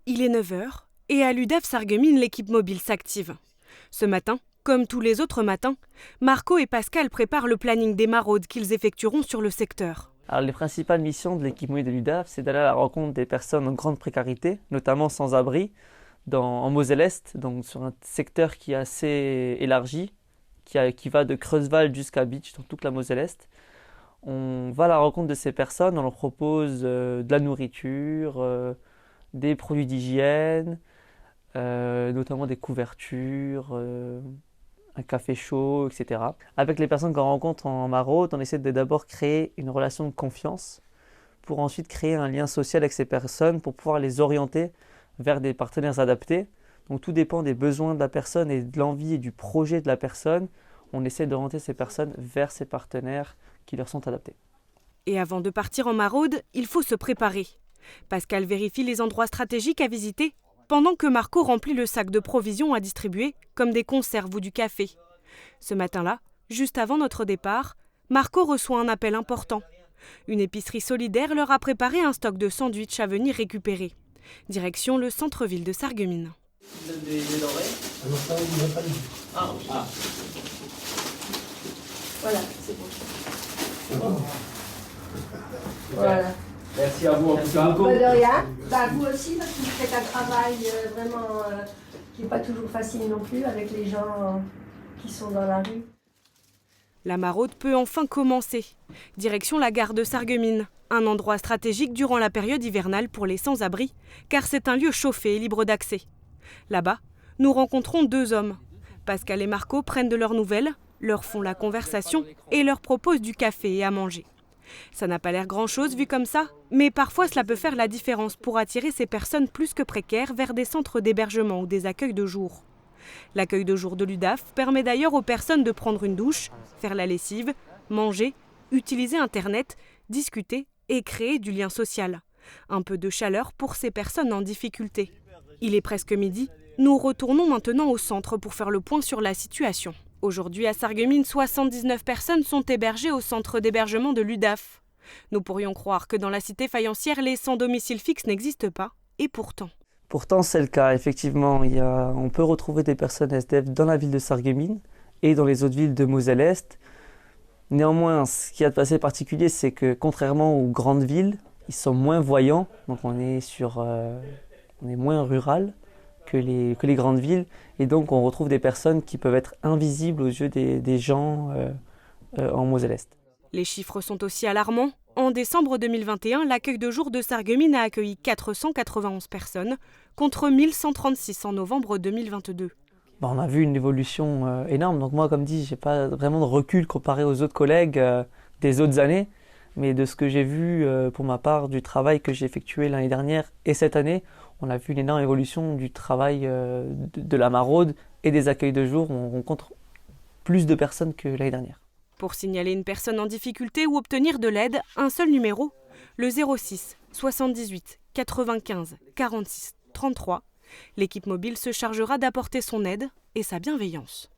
Il est 9 h et à l'UDAF Sarreguemines, l'équipe mobile s'active. Ce matin, comme tous les autres matins, Marco et Pascal préparent le planning des maraudes qu'ils effectueront sur le secteur. Alors, les principales missions de l'équipe mobile de l'UDAF, c'est d'aller à la rencontre des personnes en grande précarité, notamment sans-abri, en Moselle-Est, donc sur un secteur qui est assez élargi, qui va de Creusval jusqu'à Bitche, dans toute la Moselle-Est. On va à la rencontre de ces personnes, on leur propose de la nourriture, des produits d'hygiène, notamment des couvertures, un café chaud, etc. Avec les personnes qu'on rencontre en maraude, on essaie de d'abord créer une relation de confiance pour ensuite créer un lien social avec ces personnes pour pouvoir les orienter vers des partenaires adaptés. Donc tout dépend des besoins de la personne et de l'envie et du projet de la personne. On essaie d'orienter ces personnes vers ces partenaires qui leur sont adaptés. Et avant de partir en maraude, il faut se préparer. Pascal vérifie les endroits stratégiques à visiter, pendant que Marco remplit le sac de provisions à distribuer, comme des conserves ou du café. Ce matin-là, juste avant notre départ, Marco reçoit un appel important. Une épicerie solidaire leur a préparé un stock de sandwichs à venir récupérer. Direction le centre-ville de Sarreguemines. Voilà, c'est bon. Voilà. Merci à vous en tout cas. Pas de rien. Vous aussi, parce que vous faites un travail vraiment qui n'est pas toujours facile non plus avec les gens qui sont dans la rue. La maraude peut enfin commencer. Direction la gare de Sarreguemines, un endroit stratégique durant la période hivernale pour les sans-abri, car c'est un lieu chauffé et libre d'accès. Là-bas, nous rencontrons deux hommes. Pascal et Marco prennent de leurs nouvelles, leur font la conversation et leur proposent du café et à manger. Ça n'a pas l'air grand-chose vu comme ça, mais parfois cela peut faire la différence pour attirer ces personnes plus que précaires vers des centres d'hébergement ou des accueils de jour. L'accueil de jour de l'UDAF permet d'ailleurs aux personnes de prendre une douche, faire la lessive, manger, utiliser Internet, discuter et créer du lien social. Un peu de chaleur pour ces personnes en difficulté. Il est presque midi, nous retournons maintenant au centre pour faire le point sur la situation. Aujourd'hui, à Sarreguemines, 79 personnes sont hébergées au centre d'hébergement de l'UDAF. Nous pourrions croire que dans la cité faïencière, les sans domicile fixe n'existent pas, et pourtant. Pourtant, c'est le cas. Effectivement, on peut retrouver des personnes SDF dans la ville de Sarreguemines et dans les autres villes de Moselle-Est. Néanmoins, ce qui a de assez particulier, c'est que contrairement aux grandes villes, ils sont moins voyants, donc on est moins rural que les grandes villes, et donc on retrouve des personnes qui peuvent être invisibles aux yeux des gens en Moselle-Est. Les chiffres sont aussi alarmants. En décembre 2021, l'accueil de jour de Sarreguemines a accueilli 491 personnes, contre 1136 en novembre 2022. On a vu une évolution énorme, donc moi comme dit, je n'ai pas vraiment de recul comparé aux autres collègues des autres années, mais de ce que j'ai vu pour ma part du travail que j'ai effectué l'année dernière et cette année, on a vu une énorme évolution du travail de la maraude et des accueils de jour. On rencontre plus de personnes que l'année dernière. Pour signaler une personne en difficulté ou obtenir de l'aide, un seul numéro, le 06 78 95 46 33. L'équipe mobile se chargera d'apporter son aide et sa bienveillance.